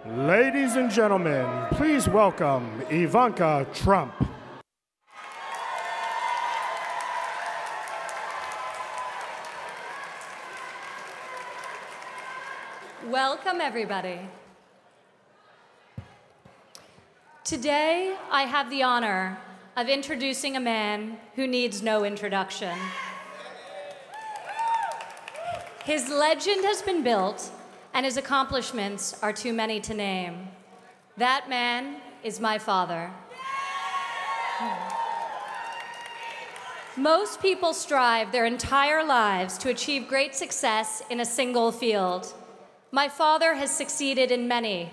Ladies and gentlemen, please welcome Ivanka Trump. Welcome, everybody. Today, I have the honor of introducing a man who needs no introduction. His legend has been built, and his accomplishments are too many to name. That man is my father. Most people strive their entire lives to achieve great success in a single field. My father has succeeded in many,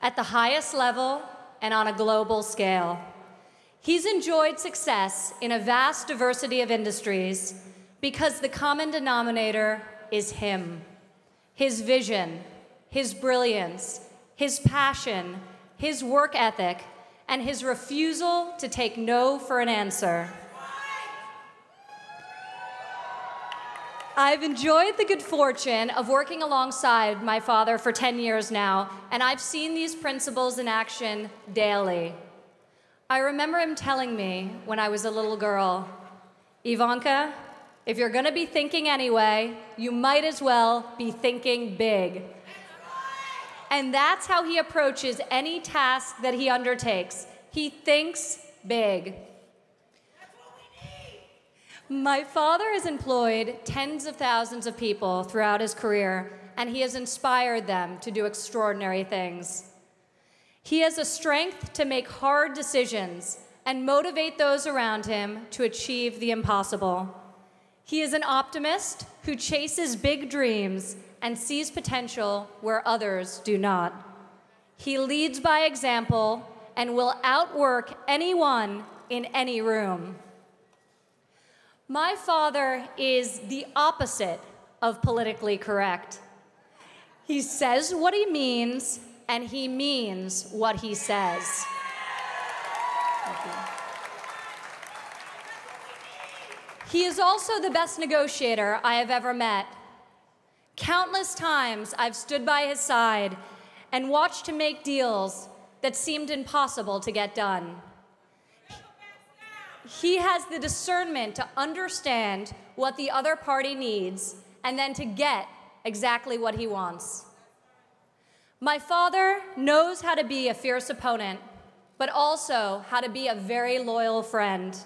at the highest level and on a global scale. He's enjoyed success in a vast diversity of industries because the common denominator is him. His vision, his brilliance, his passion, his work ethic, and his refusal to take no for an answer. I've enjoyed the good fortune of working alongside my father for 10 years now, and I've seen these principles in action daily. I remember him telling me when I was a little girl, "Ivanka, if you're gonna be thinking anyway, you might as well be thinking big." And that's how he approaches any task that he undertakes. He thinks big. My father has employed tens of thousands of people throughout his career, and he has inspired them to do extraordinary things. He has a strength to make hard decisions and motivate those around him to achieve the impossible. He is an optimist who chases big dreams and sees potential where others do not. He leads by example and will outwork anyone in any room. My father is the opposite of politically correct. He says what he means, and he means what he says. He is also the best negotiator I have ever met. Countless times I've stood by his side and watched him make deals that seemed impossible to get done. He has the discernment to understand what the other party needs and then to get exactly what he wants. My father knows how to be a fierce opponent, but also how to be a very loyal friend.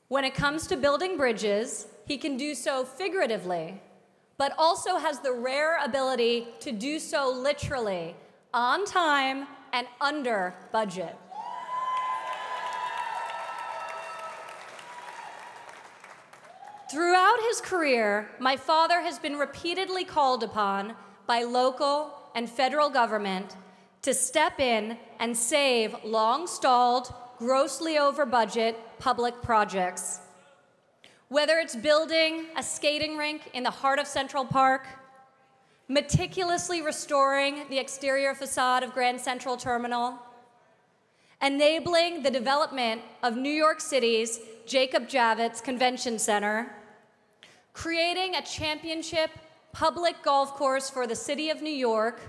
When it comes to building bridges, he can do so figuratively, but also has the rare ability to do so literally, on time and under budget. Throughout his career, my father has been repeatedly called upon by local and federal government to step in and save long-stalled, grossly over-budget public projects. Whether it's building a skating rink in the heart of Central Park, meticulously restoring the exterior facade of Grand Central Terminal, enabling the development of New York City's Jacob Javits Convention Center, creating a championship public golf course for the city of New York,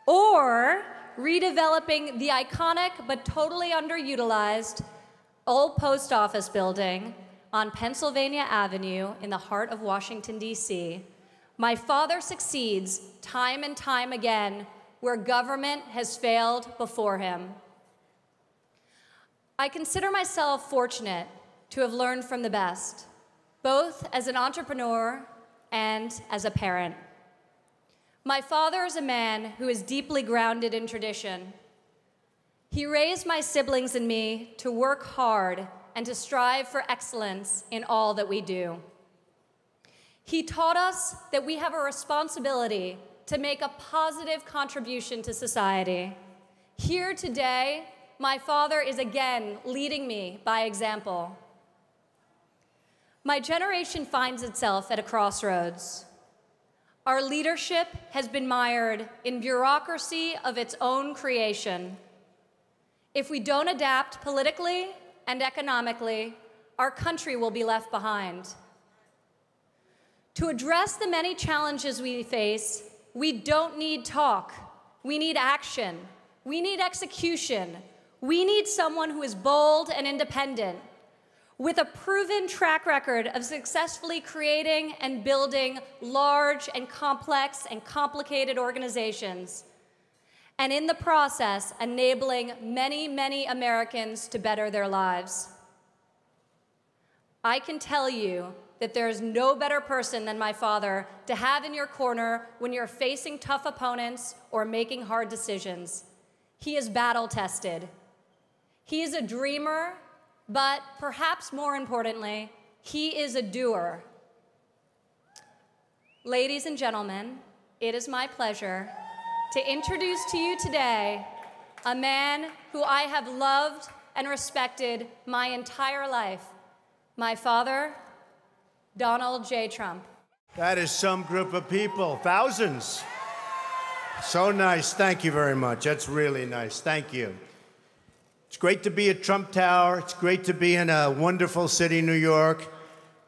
or redeveloping the iconic but totally underutilized old post office building on Pennsylvania Avenue in the heart of Washington, D.C. My father succeeds time and time again where government has failed before him. I consider myself fortunate to have learned from the best, both as an entrepreneur and as a parent. My father is a man who is deeply grounded in tradition. He raised my siblings and me to work hard and to strive for excellence in all that we do. He taught us that we have a responsibility to make a positive contribution to society. Here today, my father is again leading me by example. My generation finds itself at a crossroads. Our leadership has been mired in bureaucracy of its own creation. If we don't adapt politically and economically, our country will be left behind. To address the many challenges we face, we don't need talk. We need action. We need execution. We need someone who is bold and independent, with a proven track record of successfully creating and building large and complex and complicated organizations, and in the process, enabling many, many Americans to better their lives. I can tell you that there is no better person than my father to have in your corner when you're facing tough opponents or making hard decisions. He is battle-tested. He is a dreamer, but perhaps more importantly, he is a doer. Ladies and gentlemen, it is my pleasure to introduce to you today a man who I have loved and respected my entire life, my father, Donald J. Trump. That is some group of people, thousands. So nice, thank you very much. That's really nice, thank you. It's great to be at Trump Tower. It's great to be in a wonderful city, New York.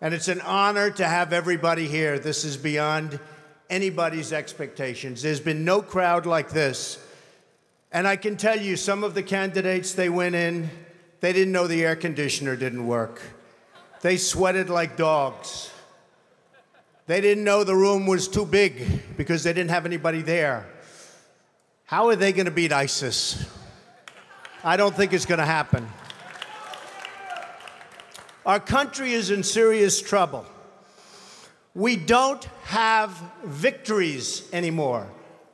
And it's an honor to have everybody here. This is beyond anybody's expectations. There's been no crowd like this. And I can tell you, some of the candidates, they went in, they didn't know the air conditioner didn't work. They sweated like dogs. They didn't know the room was too big because they didn't have anybody there. How are they going to beat ISIS? I don't think it's going to happen. Our country is in serious trouble. We don't have victories anymore.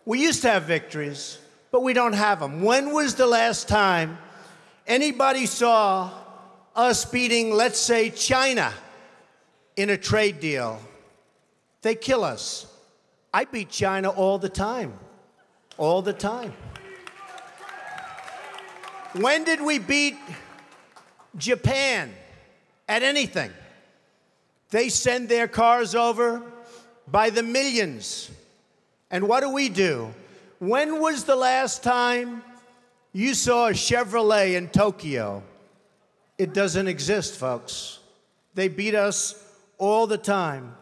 We used to have victories, but we don't have them. When was the last time anybody saw us beating, let's say, China in a trade deal? They kill us. I beat China all the time. All the time. When did we beat Japan at anything? They send their cars over by the millions. And what do? When was the last time you saw a Chevrolet in Tokyo? It doesn't exist, folks. They beat us all the time.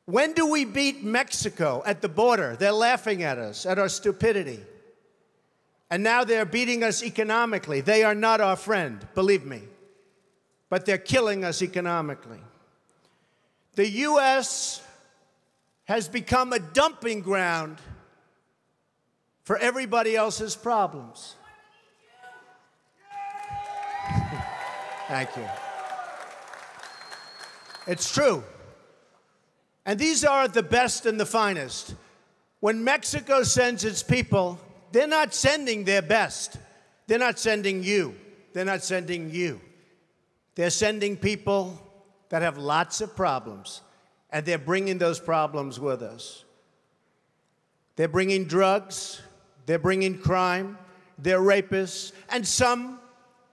When do we beat Mexico at the border? They're laughing at us, at our stupidity. And now they're beating us economically. They are not our friend, believe me. But they're killing us economically. The U.S. has become a dumping ground for everybody else's problems. Thank you. It's true. And these are the best and the finest. When Mexico sends its people, they're not sending their best. They're not sending you. They're not sending you. They're sending people that have lots of problems, and they're bringing those problems with us. They're bringing drugs, they're bringing crime, they're rapists, and some,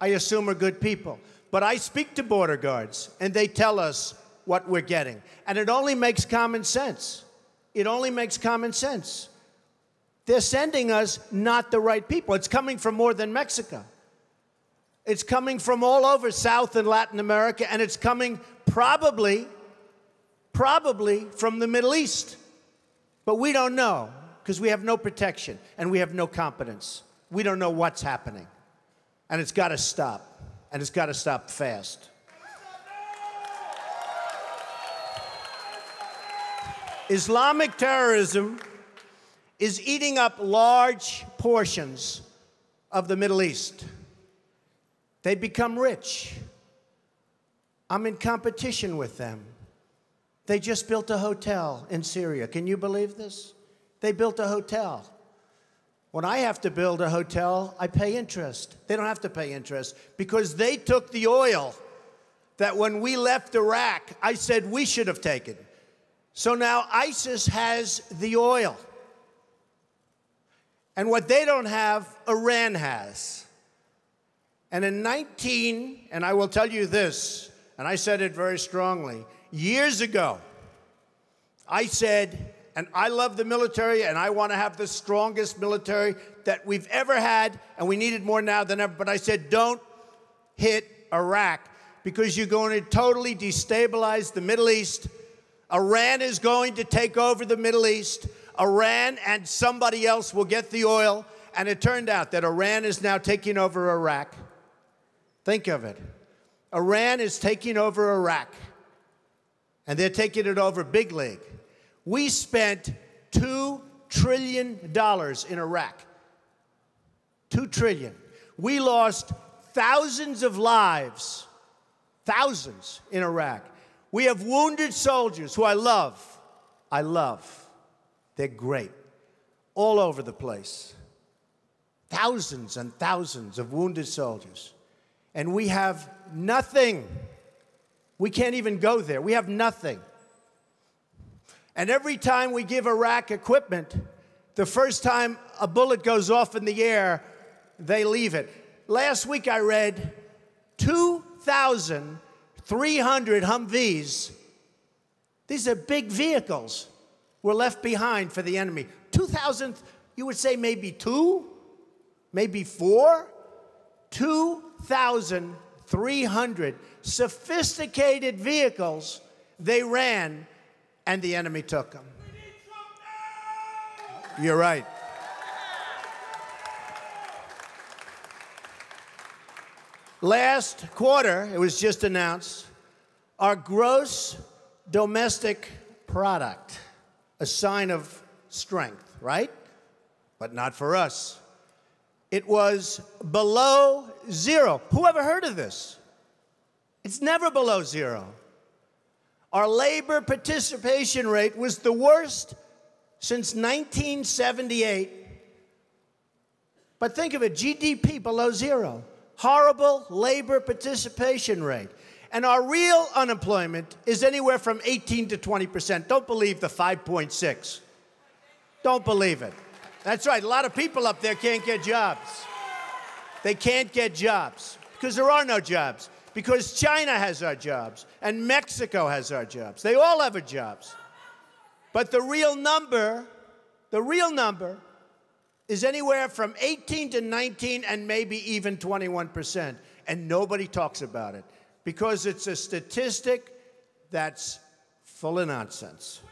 I assume, are good people. But I speak to border guards, and they tell us what we're getting. And it only makes common sense. It only makes common sense. They're sending us not the right people. It's coming from more than Mexico. It's coming from all over South and Latin America, and it's coming probably from the Middle East. But we don't know, because we have no protection, and we have no competence. We don't know what's happening. And it's got to stop, and it's got to stop fast. Islamic terrorism is eating up large portions of the Middle East. They become rich. I'm in competition with them. They just built a hotel in Syria. Can you believe this? They built a hotel. When I have to build a hotel, I pay interest. They don't have to pay interest because they took the oil that when we left Iraq, I said we should have taken. So now ISIS has the oil. And what they don't have, Iran has. And in and I will tell you this, and I said it very strongly, years ago, I said, and I love the military, and I want to have the strongest military that we've ever had, and we need it more now than ever, but I said, don't hit Iraq, because you're going to totally destabilize the Middle East. Iran is going to take over the Middle East. Iran and somebody else will get the oil. And it turned out that Iran is now taking over Iraq. Think of it. Iran is taking over Iraq. And they're taking it over big league. We spent $2 trillion in Iraq. $2 trillion. We lost thousands of lives, thousands in Iraq. We have wounded soldiers who I love. They're great. All over the place. Thousands and thousands of wounded soldiers. And we have nothing. We can't even go there. We have nothing. And every time we give Iraq equipment, the first time a bullet goes off in the air, they leave it. Last week I read 2,300 Humvees. These are big vehicles were left behind for the enemy. 2,000, you would say maybe 2, maybe 4. 2,300 sophisticated vehicles they ran, and the enemy took them. You're right. Last quarter, it was just announced, our gross domestic product, a sign of strength, right? But not for us. It was below zero. Who ever heard of this? It's never below zero. Our labor participation rate was the worst since 1978. But think of it, GDP below zero. Horrible labor participation rate. And our real unemployment is anywhere from 18 to 20%. Don't believe the 5.6. Don't believe it. That's right, a lot of people up there can't get jobs. They can't get jobs because there are no jobs. Because China has our jobs, and Mexico has our jobs. They all have our jobs. But the real number is anywhere from 18 to 19 and maybe even 21%. And nobody talks about it because it's a statistic that's full of nonsense.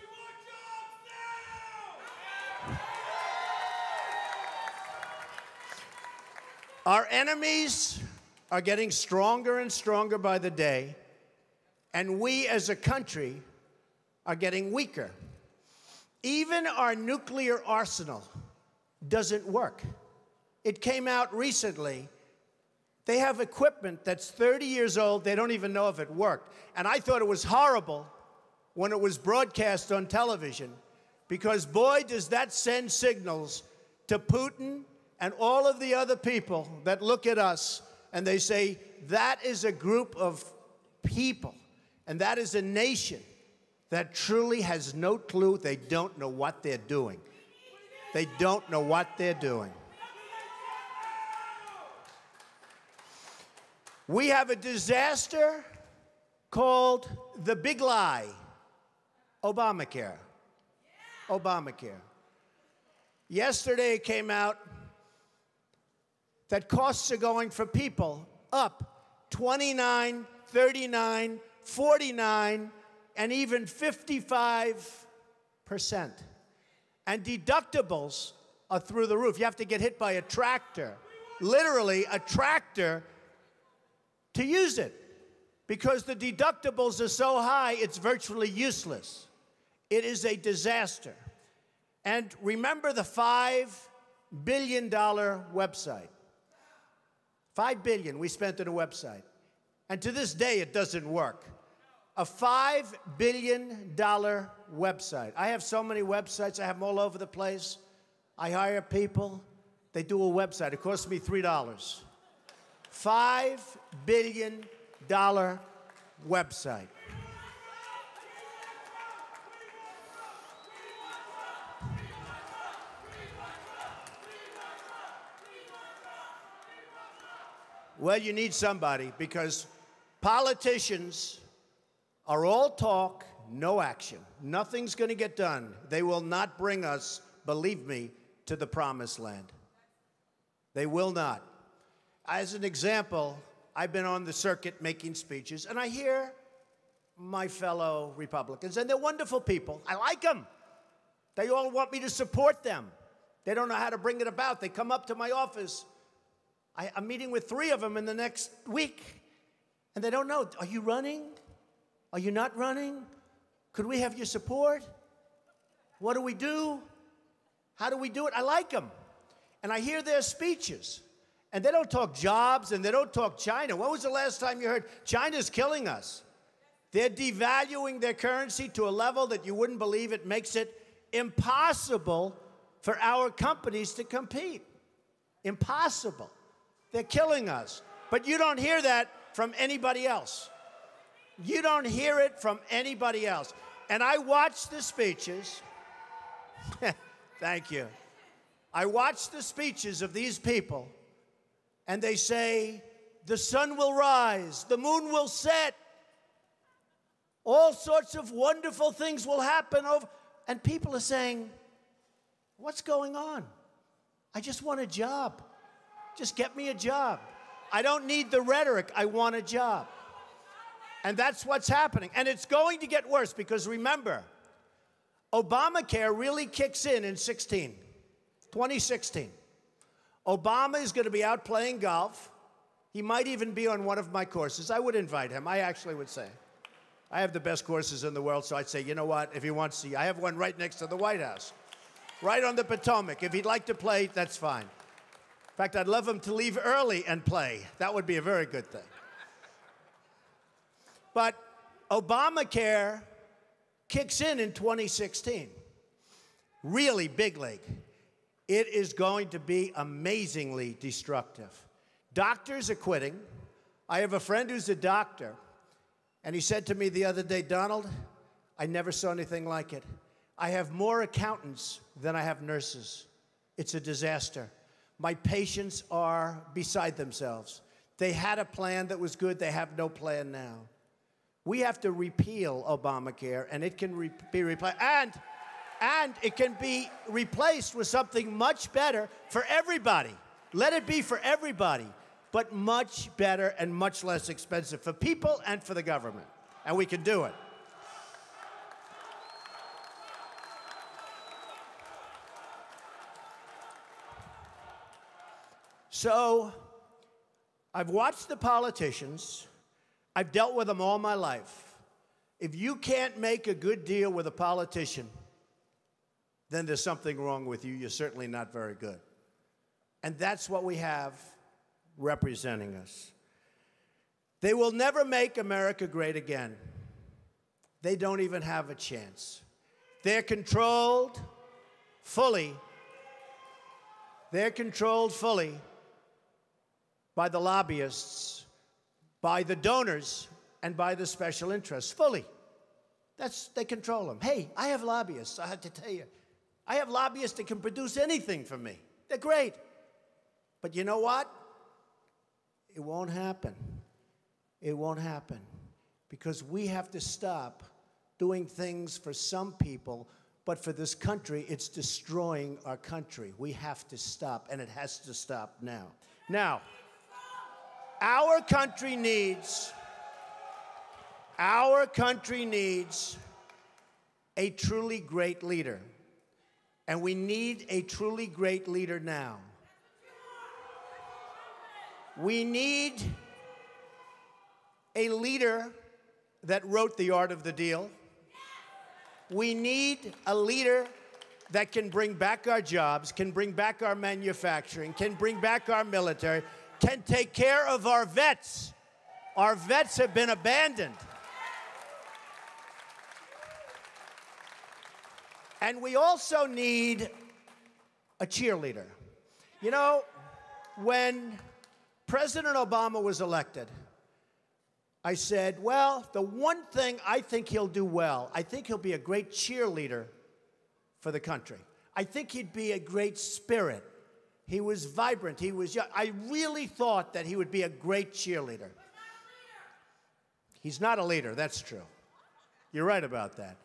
Our enemies are getting stronger and stronger by the day, and we as a country are getting weaker. Even our nuclear arsenal doesn't work. It came out recently. They have equipment that's 30 years old. They don't even know if it worked. And I thought it was horrible when it was broadcast on television because, boy, does that send signals to Putin and all of the other people that look at us and they say, that is a group of people, and that is a nation that truly has no clue. They don't know what they're doing. They don't know what they're doing. We have a disaster called the big lie, Obamacare. Obamacare. Yesterday it came out that costs are going for people up 29, 39, 49, and even 55%. And deductibles are through the roof. You have to get hit by a tractor, literally a tractor, to use it. Because the deductibles are so high, it's virtually useless. It is a disaster. And remember the $5 billion website. $5 billion we spent on a website. And to this day, it doesn't work. A $5 billion website. I have so many websites. I have them all over the place. I hire people. They do a website. It costs me $3. $5 billion website. Well, you need somebody because politicians are all talk, no action. Nothing's going to get done. They will not bring us, believe me, to the promised land. They will not. As an example, I've been on the circuit making speeches, and I hear my fellow Republicans, and they're wonderful people. I like them. They all want me to support them. They don't know how to bring it about. They come up to my office. I'm meeting with 3 of them in the next week, and they don't know. Are you running? Are you not running? Could we have your support? What do we do? How do we do it? I like them. And I hear their speeches. And they don't talk jobs, and they don't talk China. When was the last time you heard China's killing us? They're devaluing their currency to a level that you wouldn't believe. It makes it impossible for our companies to compete. Impossible. They're killing us. But you don't hear that from anybody else. You don't hear it from anybody else. And I watch the speeches. Thank you. I watch the speeches of these people, and they say, the sun will rise, the moon will set, all sorts of wonderful things will happen. And people are saying, what's going on? I just want a job. Just get me a job. I don't need the rhetoric. I want a job. And that's what's happening. And it's going to get worse because remember, Obamacare really kicks in 2016. Obama is going to be out playing golf. He might even be on one of my courses. I would invite him. I actually would say. I have the best courses in the world, so I'd say, you know what, if he wants to, I have one right next to the White House, right on the Potomac. If he'd like to play, that's fine. In fact, I'd love him to leave early and play. That would be a very good thing. But Obamacare kicks in 2016. Really big league. It is going to be amazingly destructive. Doctors are quitting. I have a friend who's a doctor, and he said to me the other day, Donald, I never saw anything like it. I have more accountants than I have nurses. It's a disaster. My patients are beside themselves. They had a plan that was good. They have no plan now. We have to repeal Obamacare, and it can be replaced. And it can be replaced with something much better for everybody. Let it be for everybody, but much better and much less expensive for people and for the government. And we can do it. So, I've watched the politicians. I've dealt with them all my life. If you can't make a good deal with a politician, then there's something wrong with you. You're certainly not very good. And that's what we have representing us. They will never make America great again. They don't even have a chance. They're controlled fully. They're controlled fully by the lobbyists, by the donors, and by the special interests, fully. They control them. Hey, I have lobbyists, I have to tell you. I have lobbyists that can produce anything for me. They're great. But you know what? It won't happen. It won't happen. Because we have to stop doing things for some people, but for this country, it's destroying our country. We have to stop, and it has to stop now. Now, our country needs a truly great leader. And we need a truly great leader now. We need a leader that wrote The Art of the Deal. We need a leader that can bring back our jobs, can bring back our manufacturing, can bring back our military, can take care of our vets. Our vets have been abandoned. And we also need a cheerleader. You know, when President Obama was elected, I said, well, the one thing I think he'll do well, I think he'll be a great cheerleader for the country. I think he'd be a great spirit. He was vibrant. He was young. I really thought that he would be a great cheerleader. He's not a leader, that's true. You're right about that.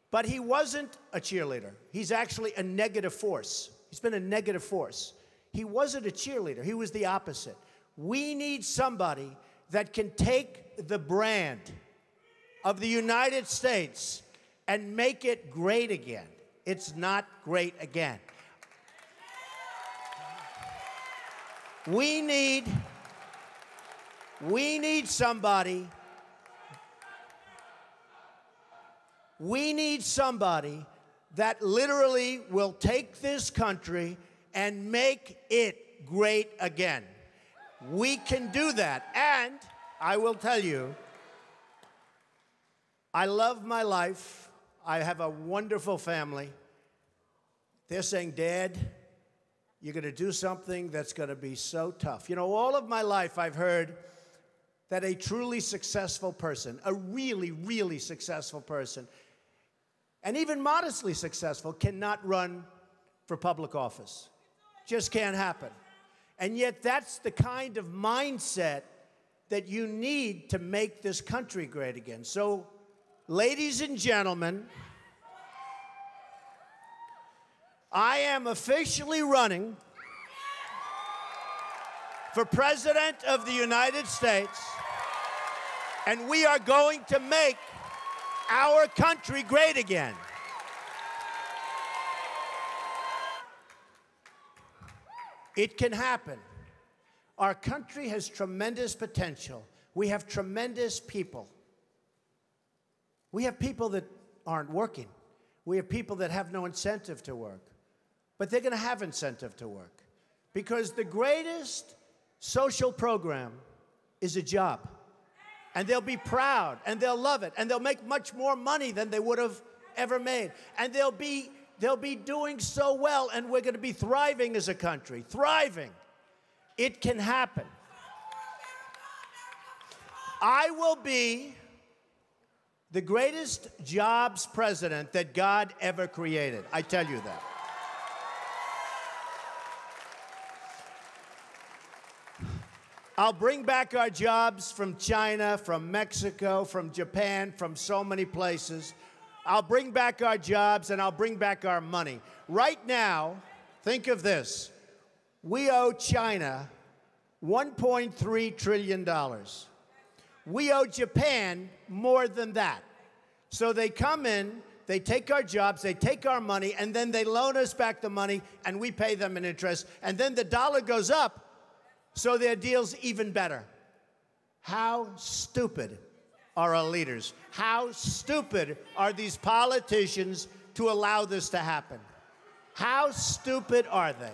But he wasn't a cheerleader. He's actually a negative force. He's been a negative force. He wasn't a cheerleader. He was the opposite. We need somebody that can take the brand of the United States and make it great again. It's not great again. We need somebody. We need somebody that literally will take this country and make it great again. We can do that. And I will tell you, I love my life. I have a wonderful family. They're saying, Dad, you're going to do something that's going to be so tough. You know, all of my life I've heard that a truly successful person, a really, really successful person, and even modestly successful, cannot run for public office. Just can't happen. And yet that's the kind of mindset that you need to make this country great again. So, ladies and gentlemen, I am officially running for President of the United States, and we are going to make our country great again. It can happen. Our country has tremendous potential. We have tremendous people. We have people that aren't working. We have people that have no incentive to work. But they're going to have incentive to work. Because the greatest social program is a job. And they'll be proud, and they'll love it, and they'll make much more money than they would have ever made. And they'll be doing so well, and we're going to be thriving as a country. Thriving. It can happen. I will be the greatest jobs president that God ever created. I tell you that. I'll bring back our jobs from China, from Mexico, from Japan, from so many places. I'll bring back our jobs, and I'll bring back our money. Right now, think of this. We owe China $1.3 trillion. We owe Japan more than that. So they come in, they take our jobs, they take our money, and then they loan us back the money, and we pay them in interest. And then the dollar goes up, so their deal's even better. How stupid are our leaders? How stupid are these politicians to allow this to happen? How stupid are they?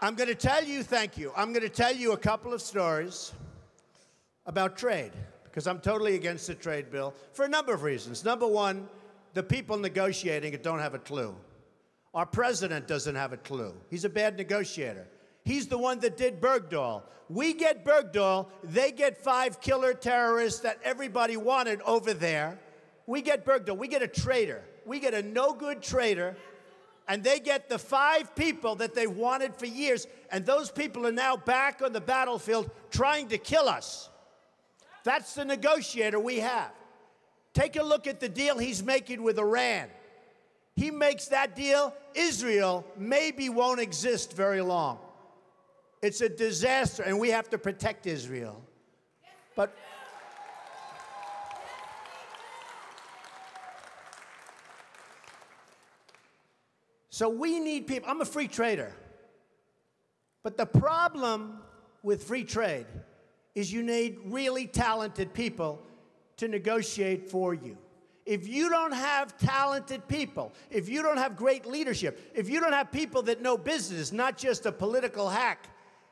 I'm going to tell you, thank you. I'm going to tell you a couple of stories about trade, because I'm totally against the trade bill for a number of reasons. Number one, the people negotiating it don't have a clue. Our president doesn't have a clue. He's a bad negotiator. He's the one that did Bergdahl. We get Bergdahl, they get 5 killer terrorists that everybody wanted over there. We get Bergdahl, we get a traitor. We get a no-good traitor, and they get the 5 people that they wanted for years, and those people are now back on the battlefield trying to kill us. That's the negotiator we have. Take a look at the deal he's making with Iran. He makes that deal, Israel maybe won't exist very long. It's a disaster, and we have to protect Israel. But so we need people. I'm a free trader. But the problem with free trade is you need really talented people to negotiate for you. If you don't have talented people, if you don't have great leadership, if you don't have people that know business, not just a political hack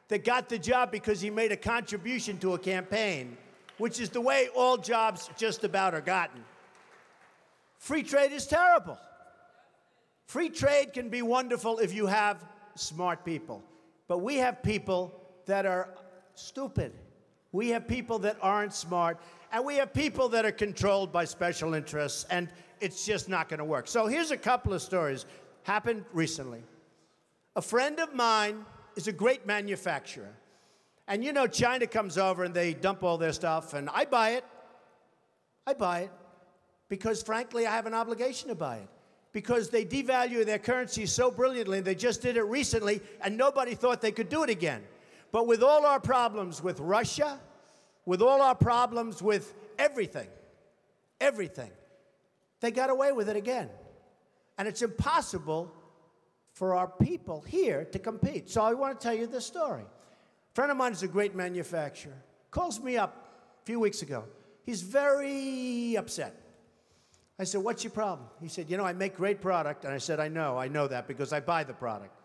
that got the job because he made a contribution to a campaign, which is the way all jobs just about are gotten, free trade is terrible. Free trade can be wonderful if you have smart people. But we have people that are stupid. We have people that aren't smart. And we have people that are controlled by special interests. And it's just not going to work. So here's a couple of stories. Happened recently. A friend of mine is a great manufacturer. And you know, China comes over and they dump all their stuff. And I buy it. I buy it. Because, frankly, I have an obligation to buy it. Because they devalue their currency so brilliantly. They just did it recently, and nobody thought they could do it again. But with all our problems with Russia, with all our problems with everything, they got away with it again. And it's impossible for our people here to compete. So I want to tell you this story. A friend of mine is a great manufacturer. Calls me up a few weeks ago. He's very upset. I said, what's your problem? He said, you know, I make great product. And I said, I know that because I buy the product.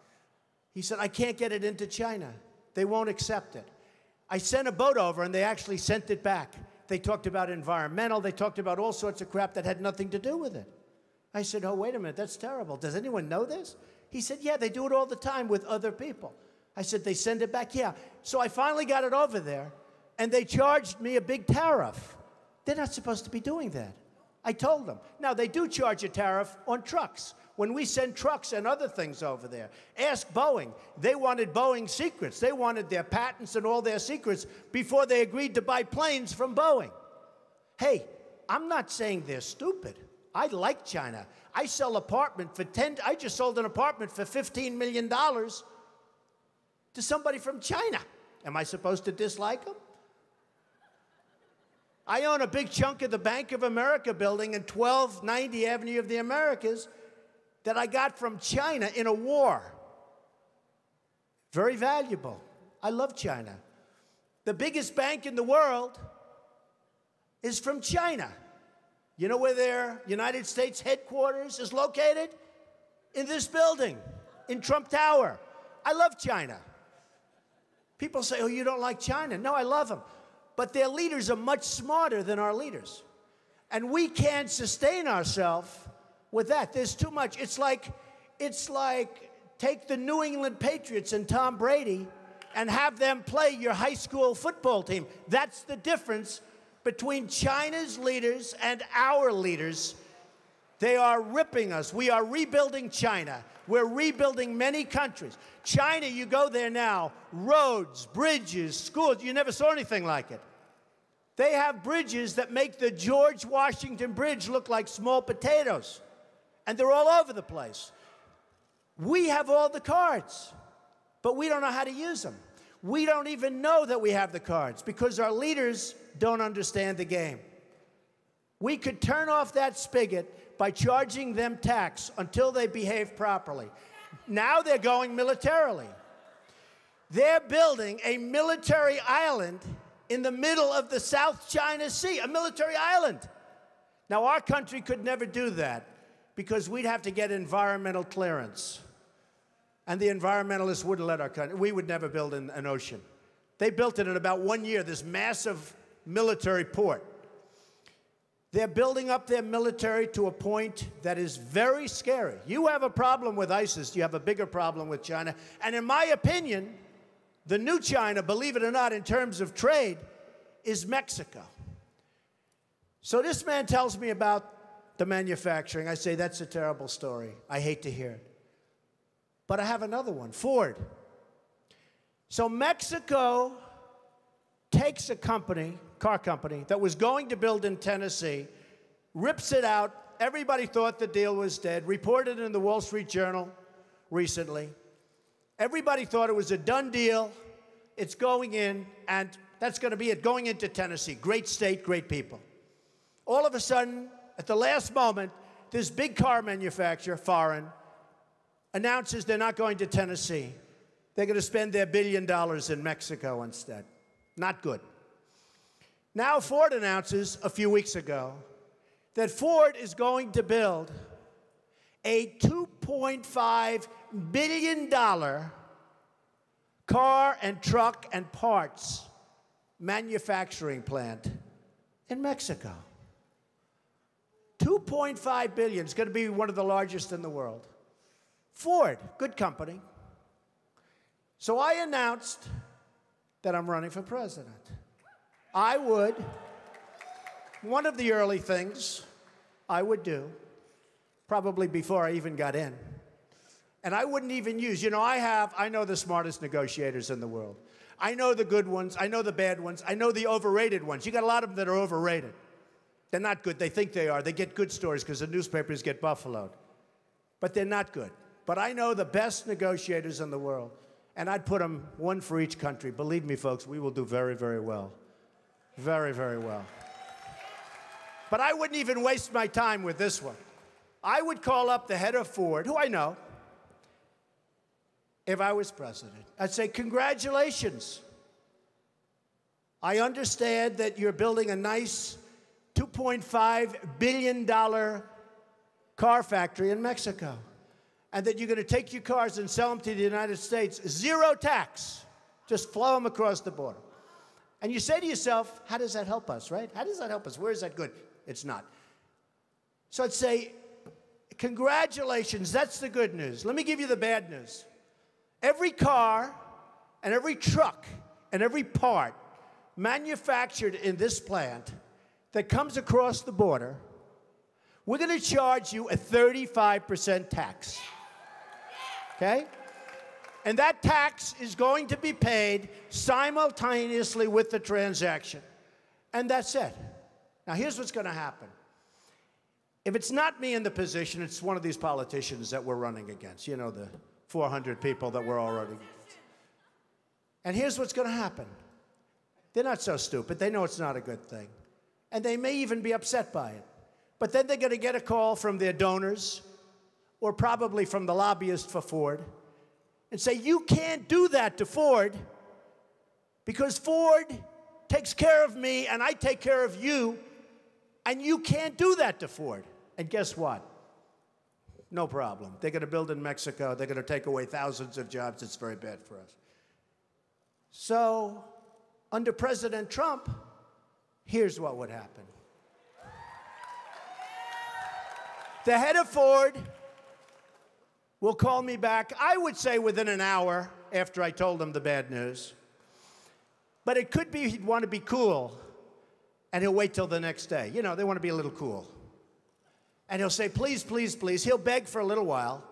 He said, I can't get it into China. They won't accept it. I sent a boat over, and they actually sent it back. They talked about environmental. They talked about all sorts of crap that had nothing to do with it. I said, oh, wait a minute, that's terrible. Does anyone know this? He said, yeah, they do it all the time with other people. I said, they send it back? Yeah. So I finally got it over there, and they charged me a big tariff. They're not supposed to be doing that. I told them. Now, they do charge a tariff on trucks. When we send trucks and other things over there, ask Boeing. They wanted Boeing secrets. They wanted their patents and all their secrets before they agreed to buy planes from Boeing. Hey, I'm not saying they're stupid. I like China. I sell apartment for I just sold an apartment for $15 million to somebody from China. Am I supposed to dislike them? I own a big chunk of the Bank of America building in 1290 Avenue of the Americas that I got from China in a war. Very valuable. I love China. The biggest bank in the world is from China. You know where their United States headquarters is located? In this building, in Trump Tower. I love China. People say, oh, you don't like China. No, I love them. But their leaders are much smarter than our leaders. And we can't sustain ourselves with that. There's too much. It's like take the New England Patriots and Tom Brady and have them play your high school football team. That's the difference between China's leaders and our leaders. They are ripping us. We are rebuilding China. We're rebuilding many countries. China, you go there now, roads, bridges, schools, you never saw anything like it. They have bridges that make the George Washington Bridge look like small potatoes. And they're all over the place. We have all the cards, but we don't know how to use them. We don't even know that we have the cards because our leaders don't understand the game. We could turn off that spigot by charging them tax until they behave properly. Now they're going militarily. They're building a military island in the middle of the South China Sea, a military island. Now, our country could never do that because we'd have to get environmental clearance. And the environmentalists wouldn't let our country. We would never build an ocean. They built it in about 1 year, this massive military port. They're building up their military to a point that is very scary. You have a problem with ISIS, you have a bigger problem with China. And in my opinion, the new China, believe it or not, in terms of trade, is Mexico. So this man tells me about the manufacturing. I say, that's a terrible story. I hate to hear it. But I have another one, Ford. So Mexico takes a company, car company, that was going to build in Tennessee, rips it out. Everybody thought the deal was dead. Reported in the Wall Street Journal recently. Everybody thought it was a done deal. It's going in, and that's going to be it, going into Tennessee. Great state, great people. All of a sudden, at the last moment, this big car manufacturer, foreign, announces they're not going to Tennessee. They're going to spend their $1 billion in Mexico instead. Not good. Now Ford announces a few weeks ago that Ford is going to build a $2.5 billion car and truck and parts manufacturing plant in Mexico. $2.5 billion. It's going to be one of the largest in the world. Ford, good company. So I announced that I'm running for president. One of the early things I would do, probably before I even got in, and I wouldn't even use, I know the smartest negotiators in the world. I know the good ones, I know the bad ones, I know the overrated ones. You got a lot of them that are overrated. They're not good, they think they are. They get good stories because the newspapers get buffaloed. But they're not good. But I know the best negotiators in the world. and I'd put them one for each country. Believe me, folks, we will do very, very well. Very, very well. But I wouldn't even waste my time with this one. I would call up the head of Ford, who I know, if I was president. I'd say, congratulations. I understand that you're building a nice $2.5 billion car factory in Mexico, and that you're going to take your cars and sell them to the United States, zero tax. Just flow them across the border. And you say to yourself, how does that help us, right? How does that help us? Where is that good? It's not. So I'd say, congratulations, that's the good news. Let me give you the bad news. Every car and every truck and every part manufactured in this plant that comes across the border, we're going to charge you a 35% tax. Okay? And that tax is going to be paid simultaneously with the transaction. And that's it. Now, here's what's going to happen. If it's not me in the position, it's one of these politicians that we're running against. You know, the 400 people that we're already against. And here's what's going to happen. They're not so stupid. They know it's not a good thing. And they may even be upset by it. But then they're going to get a call from their donors, or probably from the lobbyist for Ford, and say, you can't do that to Ford because Ford takes care of me and I take care of you, and you can't do that to Ford. And guess what? No problem. They're going to build in Mexico. They're going to take away thousands of jobs. It's very bad for us. So, under President Trump, here's what would happen. The head of Ford will call me back, I would say within an hour after I told him the bad news. But it could be he'd want to be cool, and he'll wait till the next day. You know, they want to be a little cool. And he'll say, please, please, please. He'll beg for a little while,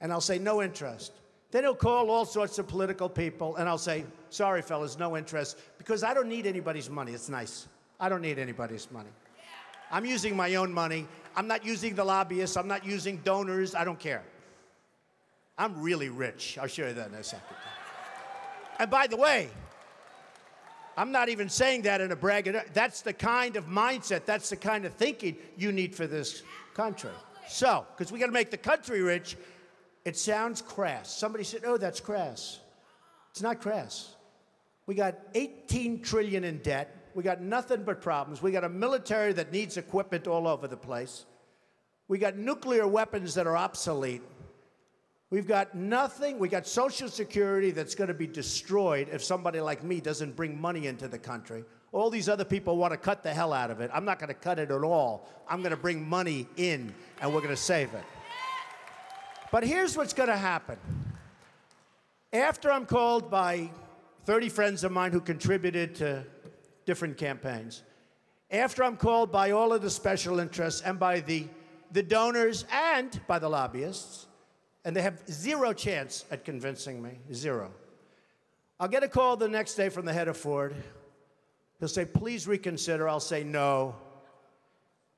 and I'll say, no interest. Then he'll call all sorts of political people, and I'll say, sorry, fellas, no interest, because I don't need anybody's money. It's nice. I don't need anybody's money. I'm using my own money. I'm not using the lobbyists. I'm not using donors. I don't care. I'm really rich. I'll show you that in a second. And by the way, I'm not even saying that in a bragging. That's the kind of mindset, that's the kind of thinking you need for this country. So, because we got to make the country rich, it sounds crass. Somebody said, oh, that's crass. It's not crass. We got 18 trillion in debt. We got nothing but problems. We got a military that needs equipment all over the place. We got nuclear weapons that are obsolete. We've got nothing. We got Social Security that's going to be destroyed if somebody like me doesn't bring money into the country. All these other people want to cut the hell out of it. I'm not going to cut it at all. I'm going to bring money in, and we're going to save it. But here's what's going to happen. After I'm called by 30 friends of mine who contributed to different campaigns, after I'm called by all of the special interests and by the donors and by the lobbyists, and they have zero chance at convincing me, zero. I'll get a call the next day from the head of Ford. He'll say, please reconsider. I'll say no.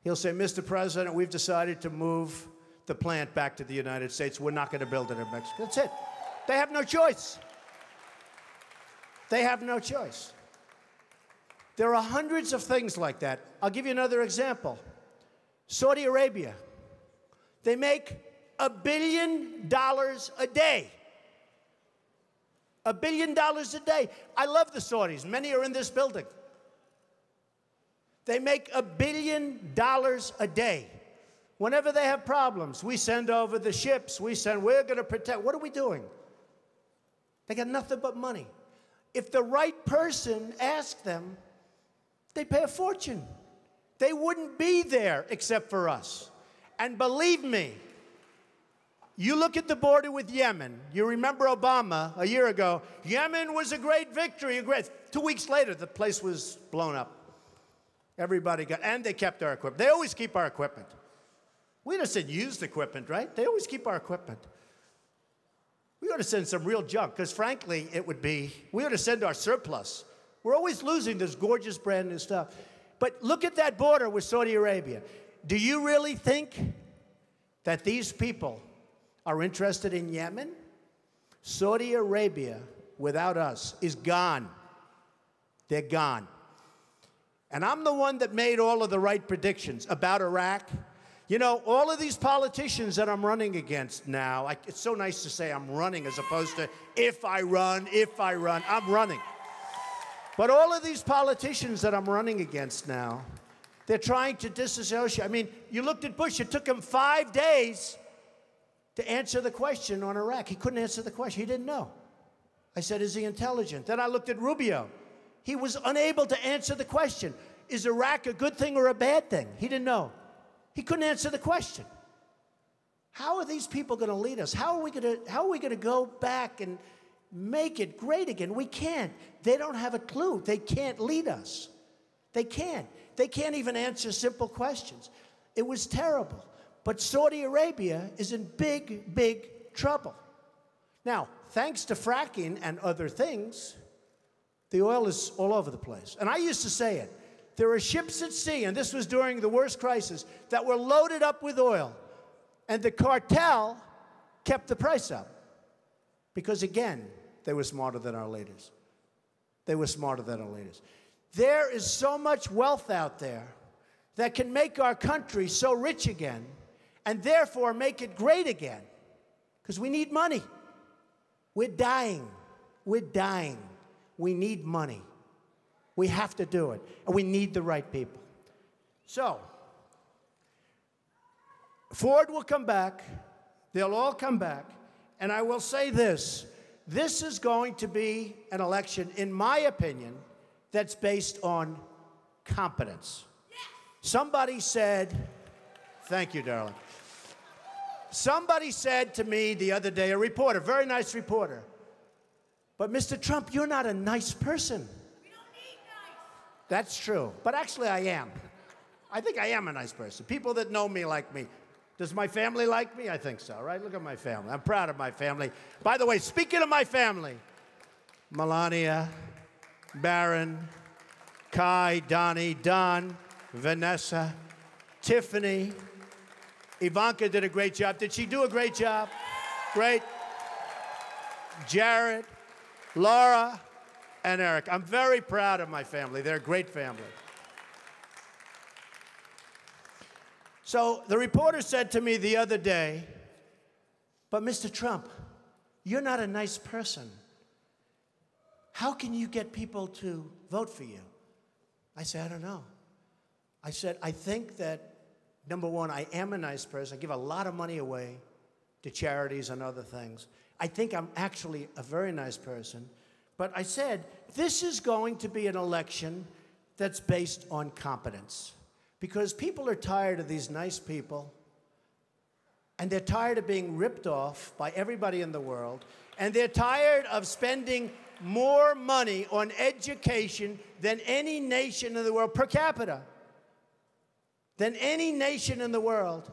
He'll say, Mr. President, we've decided to move the plant back to the United States. We're not going to build it in Mexico. That's it. They have no choice. They have no choice. There are hundreds of things like that. I'll give you another example. Saudi Arabia. They make $1 billion a day. $1 billion a day. I love the Saudis. Many are in this building. They make $1 billion a day. Whenever they have problems, we send over the ships. We're going to protect. What are we doing? They got nothing but money. If the right person asked them, they pay a fortune. They wouldn't be there except for us. And believe me, you look at the border with Yemen. You remember Obama a year ago. Yemen was a great victory. 2 weeks later, the place was blown up. Everybody got, and they kept our equipment. They always keep our equipment. We just said used equipment, right? They always keep our equipment. We ought to send some real junk, because frankly, we ought to send our surplus. We're always losing this gorgeous brand new stuff. But look at that border with Saudi Arabia. Do you really think that these people are interested in Yemen? Saudi Arabia, without us, is gone. They're gone. And I'm the one that made all of the right predictions about Iraq. You know, all of these politicians that I'm running against now, it's so nice to say I'm running as opposed to if I run, I'm running. But all of these politicians that I'm running against now, they're trying to disassociate. I mean, you looked at Bush, it took him 5 days to answer the question on Iraq. He couldn't answer the question, he didn't know. I said, is he intelligent? Then I looked at Rubio. He was unable to answer the question. Is Iraq a good thing or a bad thing? He didn't know. He couldn't answer the question. How are these people going to lead us? How are we going to go back and make it great again? We can't. They don't have a clue. They can't lead us. They can't. They can't even answer simple questions. It was terrible. But Saudi Arabia is in big, big trouble. Now, thanks to fracking and other things, the oil is all over the place. And I used to say it. There are ships at sea, and this was during the worst crisis, that were loaded up with oil. And the cartel kept the price up. Because, again, they were smarter than our leaders. They were smarter than our leaders. There is so much wealth out there that can make our country so rich again, and therefore make it great again. Because we need money. We're dying. We're dying. We need money. We have to do it. And we need the right people. So, Ford will come back. They'll all come back. And I will say this. This is going to be an election, in my opinion, that's based on competence. Somebody said, thank you, darling. Somebody said to me the other day, a reporter, very nice reporter, but Mr. Trump, you're not a nice person. We don't need nice. That's true, but actually I am. I think I am a nice person. People that know me like me. Does my family like me? I think so, right? Look at my family. I'm proud of my family. By the way, speaking of my family, Melania, Barron, Kai, Donnie, Don, Vanessa, Tiffany, Ivanka did a great job. Did she do a great job? Great. Jared, Laura, and Eric. I'm very proud of my family. They're a great family. So the reporter said to me the other day, but Mr. Trump, you're not a nice person. How can you get people to vote for you? I said, I don't know. I said, I think that, number one, I am a nice person. I give a lot of money away to charities and other things. I think I'm actually a very nice person. But I said, this is going to be an election that's based on competence. Because people are tired of these nice people, and they're tired of being ripped off by everybody in the world, and they're tired of spending more money on education than any nation in the world, per capita, than any nation in the world.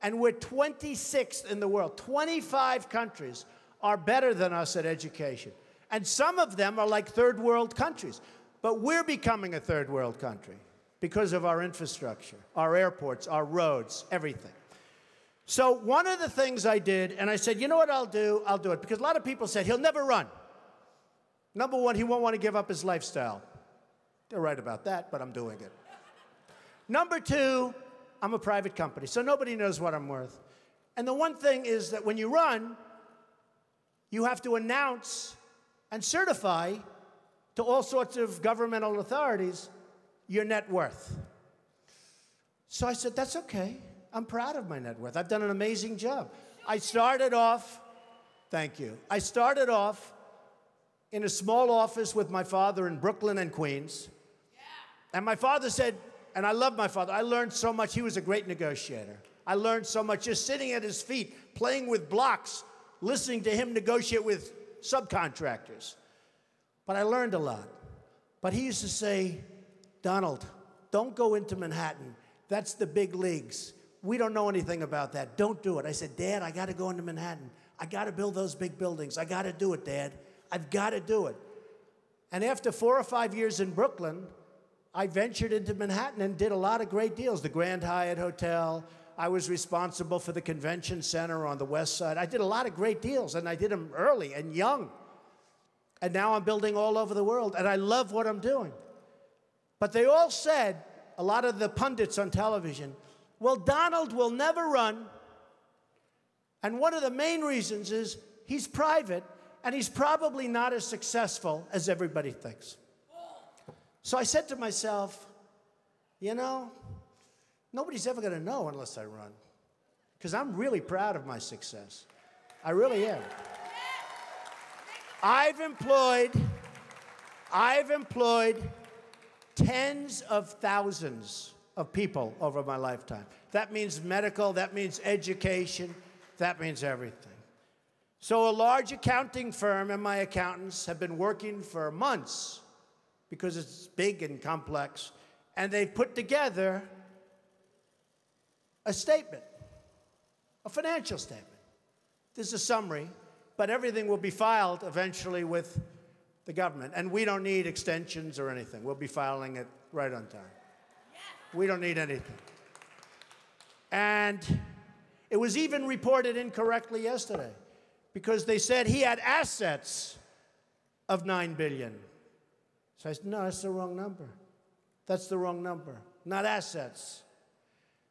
And we're 26th in the world. 25 countries are better than us at education. And some of them are like third world countries. But we're becoming a third world country because of our infrastructure, our airports, our roads, everything. So one of the things I did, and I said, you know what I'll do? I'll do it. Because a lot of people said, he'll never run. Number one, he won't want to give up his lifestyle. They're right about that, but I'm doing it. Number two, I'm a private company, so nobody knows what I'm worth. And the one thing is that when you run, you have to announce and certify to all sorts of governmental authorities your net worth. So I said, that's okay. I'm proud of my net worth. I've done an amazing job. I started off, thank you. I started off in a small office with my father in Brooklyn and Queens. And my father said, and I love my father, I learned so much. He was a great negotiator. I learned so much just sitting at his feet, playing with blocks, listening to him negotiate with subcontractors. But I learned a lot. But he used to say, Donald, don't go into Manhattan. That's the big leagues. We don't know anything about that. Don't do it. I said, Dad, I got to go into Manhattan. I got to build those big buildings. I got to do it, Dad. I've got to do it. And after 4 or 5 years in Brooklyn, I ventured into Manhattan and did a lot of great deals. The Grand Hyatt Hotel, I was responsible for the convention center on the west side. I did a lot of great deals, and I did them early and young. And now I'm building all over the world, and I love what I'm doing. But they all said, a lot of the pundits on television, well, Donald will never run. And one of the main reasons is he's private, and he's probably not as successful as everybody thinks. So I said to myself, you know, nobody's ever going to know unless I run, because I'm really proud of my success. I really am. I've employed tens of thousands of people over my lifetime. That means medical, that means education, that means everything. So a large accounting firm and my accountants have been working for months because it's big and complex, and they've put together a statement, a financial statement. This is a summary, but everything will be filed eventually with the government, and we don't need extensions or anything. We'll be filing it right on time. We don't need anything. And it was even reported incorrectly yesterday because they said he had assets of $9 billion. So I said, no, that's the wrong number. That's the wrong number, not assets.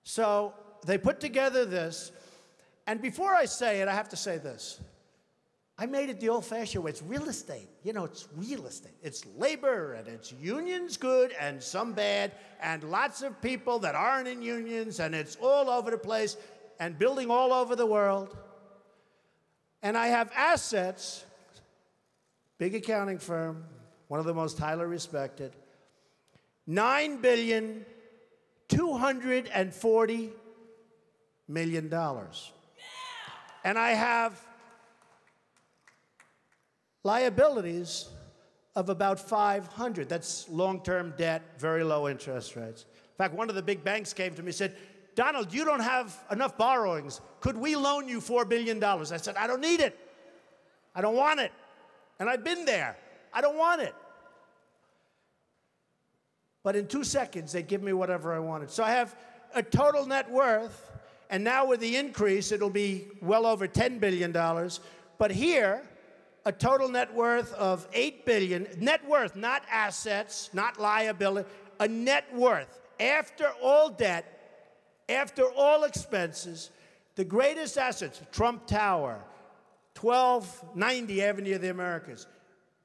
So they put together this, and before I say it, I have to say this. I made it the old-fashioned way. It's real estate. You know, it's real estate. It's labor, and it's unions good and some bad, and lots of people that aren't in unions, and it's all over the place, and building all over the world. And I have assets, big accounting firm, one of the most highly respected, $9,240 million. And I have liabilities of about 500. That's long-term debt, very low interest rates. In fact, one of the big banks came to me and said, Donald, you don't have enough borrowings. Could we loan you $4 billion? I said, I don't need it. I don't want it. And I've been there. I don't want it. But in 2 seconds, they give me whatever I wanted. So I have a total net worth, and now with the increase, it'll be well over $10 billion. But here, a total net worth of $8 billion. Net worth, not assets, not liability, a net worth. After all debt, after all expenses, the greatest assets, Trump Tower, 1290 Avenue of the Americas,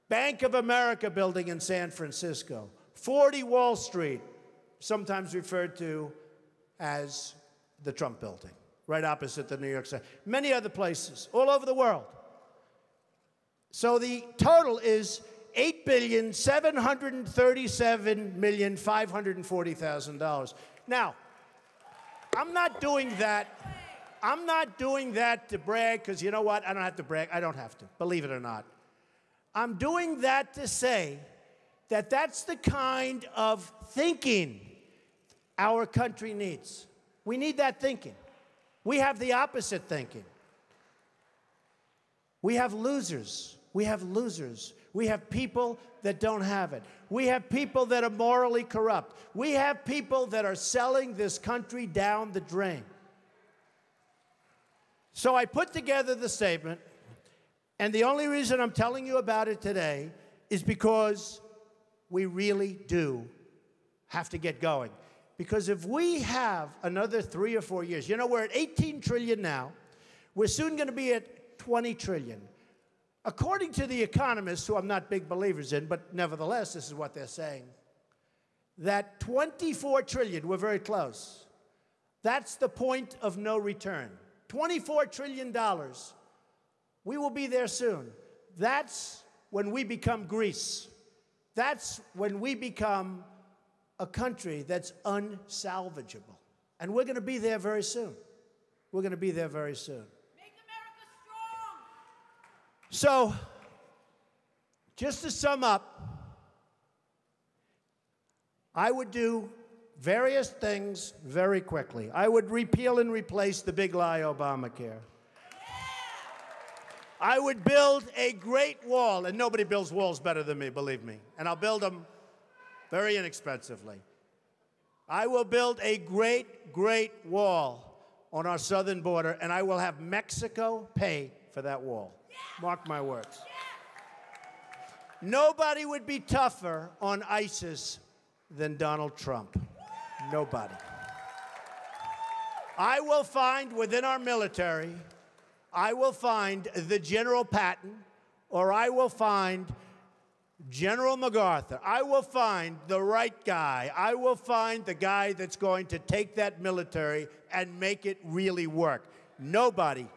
Bank of America building in San Francisco, 40 Wall Street, sometimes referred to as the Trump building, right opposite the New York City, many other places, all over the world. So the total is $8,737,540,000. Now, I'm not doing that to brag, because you know what? I don't have to brag. I don't have to, believe it or not. I'm doing that to say that that's the kind of thinking our country needs. We need that thinking. We have the opposite thinking. We have losers. We have losers. We have people that don't have it. We have people that are morally corrupt. We have people that are selling this country down the drain. So I put together the statement, and the only reason I'm telling you about it today is because we really do have to get going. Because if we have another 3 or 4 years, you know, we're at 18 trillion now. We're soon going to be at 20 trillion. According to the economists, who I'm not big believers in, but nevertheless, this is what they're saying, that 24 trillion, we're very close. That's the point of no return. $24 trillion. We will be there soon. That's when we become Greece. That's when we become a country that's unsalvageable. And we're going to be there very soon. We're going to be there very soon. Make America strong! So, just to sum up, I would do various things very quickly. I would repeal and replace the big lie Obamacare. I would build a great wall, and nobody builds walls better than me, believe me. And I'll build them very inexpensively. I will build a great, great wall on our southern border, and I will have Mexico pay for that wall. Mark my words. Nobody would be tougher on ISIS than Donald Trump. Nobody. I will find within our military, I will find the General Patton, or I will find General MacArthur. I will find the right guy. I will find the guy that's going to take that military and make it really work. Nobody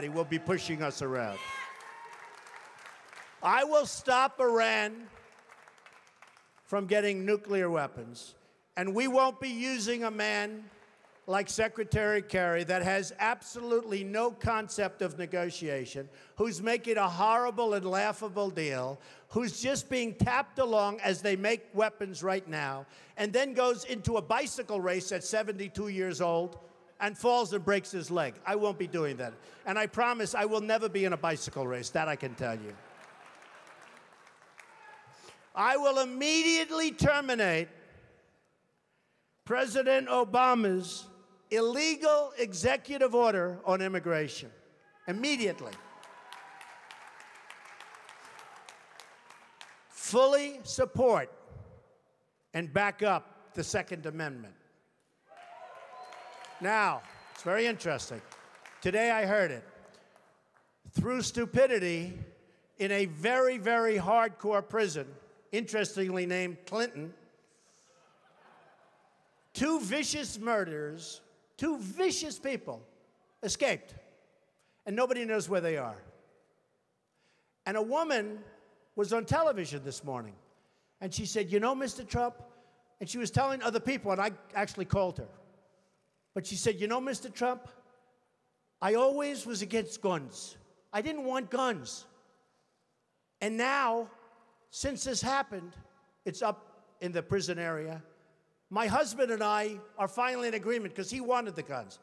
will be pushing us around. I will stop Iran from getting nuclear weapons, and we won't be using a man like Secretary Kerry that has absolutely no concept of negotiation, who's making a horrible and laughable deal, who's just being tapped along as they make weapons right now, and then goes into a bicycle race at 72 years old and falls and breaks his leg. I won't be doing that. And I promise I will never be in a bicycle race, that I can tell you. I will immediately terminate President Obama's illegal executive order on immigration. Immediately. Fully support and back up the Second Amendment. Now, it's very interesting. Today I heard it. Through stupidity, in a very, very hardcore prison, interestingly named Clinton, two vicious murderers, two vicious people escaped, and nobody knows where they are. And a woman was on television this morning, and she said, you know, Mr. Trump, and she was telling other people, and I actually called her, but she said, you know, Mr. Trump, I always was against guns. I didn't want guns. And now, since this happened, it's up in the prison area, my husband and I are finally in agreement because he wanted the guns.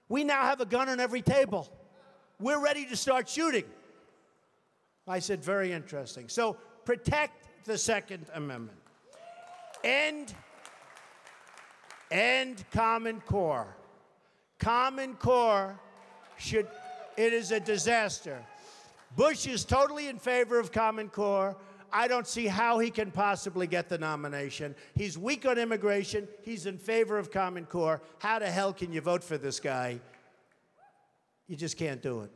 We now have a gun on every table. We're ready to start shooting. I said, very interesting. So protect the Second Amendment. End Common Core. Common Core it is a disaster. Bush is totally in favor of Common Core. I don't see how he can possibly get the nomination. He's weak on immigration. He's in favor of Common Core. How the hell can you vote for this guy? You just can't do it.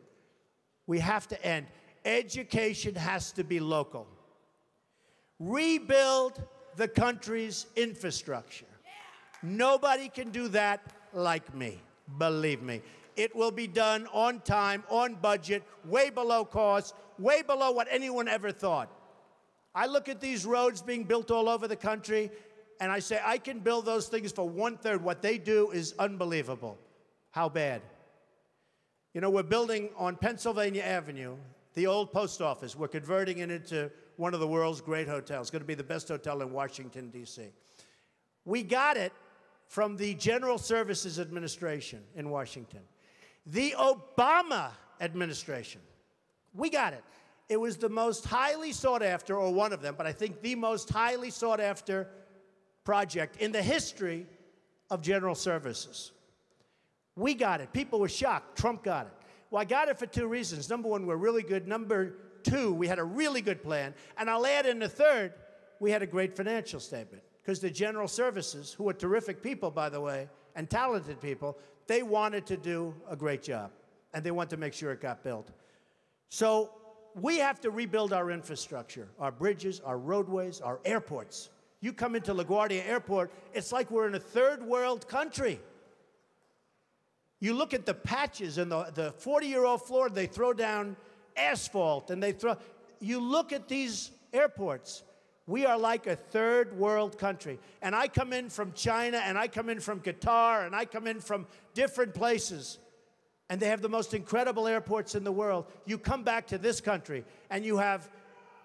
We have to end. Education has to be local. Rebuild the country's infrastructure. Nobody can do that like me, believe me. It will be done on time, on budget, way below cost, way below what anyone ever thought. I look at these roads being built all over the country, and I say, I can build those things for 1/3. What they do is unbelievable. How bad? You know, we're building on Pennsylvania Avenue, the old post office. We're converting it into one of the world's great hotels. It's going to be the best hotel in Washington, D.C. We got it from the General Services Administration in Washington. The Obama administration, we got it. It was the most highly sought after, or one of them, but I think the most highly sought after project in the history of General Services. We got it. People were shocked. Trump got it. Well, I got it for two reasons. Number one, we're really good. Number two, we had a really good plan. And I'll add in the third, we had a great financial statement. Because the General Services, who are terrific people, by the way, and talented people, they wanted to do a great job. And they wanted to make sure it got built. So we have to rebuild our infrastructure, our bridges, our roadways, our airports. You come into LaGuardia Airport, it's like we're in a third world country. You look at the patches and the 40-year-old floor, they throw down asphalt, and you look at these airports, we are like a third world country. And I come in from China, and I come in from Qatar, and I come in from different places, and they have the most incredible airports in the world. You come back to this country, and you have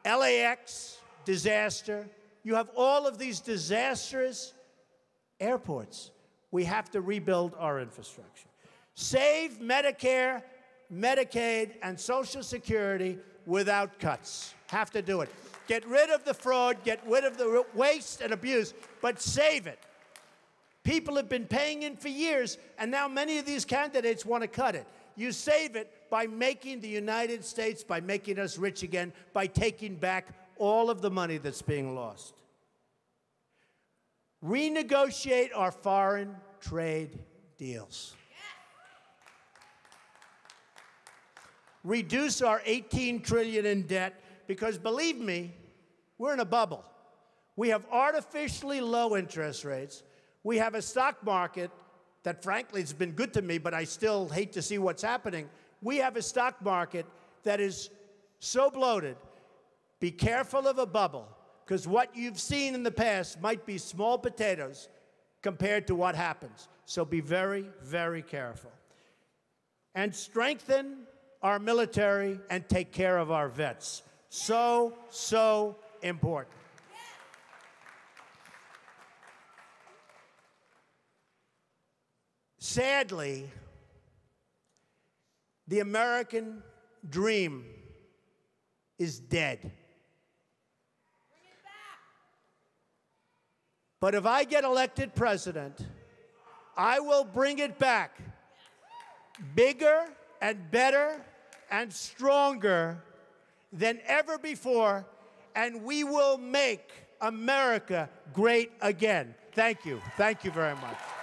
LAX, disaster. You have all of these disastrous airports. We have to rebuild our infrastructure. Save Medicare, Medicaid, and Social Security without cuts. Have to do it. Get rid of the fraud, get rid of the waste and abuse, but save it. People have been paying in for years, and now many of these candidates want to cut it. You save it by making the United States, by making us rich again, by taking back all of the money that's being lost. Renegotiate our foreign trade deals. Reduce our $18 trillion in debt, because believe me, we're in a bubble. We have artificially low interest rates. We have a stock market that, frankly, has been good to me, but I still hate to see what's happening. We have a stock market that is so bloated. Be careful of a bubble, because what you've seen in the past might be small potatoes compared to what happens. So be very, very careful. And strengthen our military and take care of our vets. So, so important. Sadly, the American dream is dead. But if I get elected president, I will bring it back bigger and better and stronger than ever before, and we will make America great again. Thank you. Thank you very much.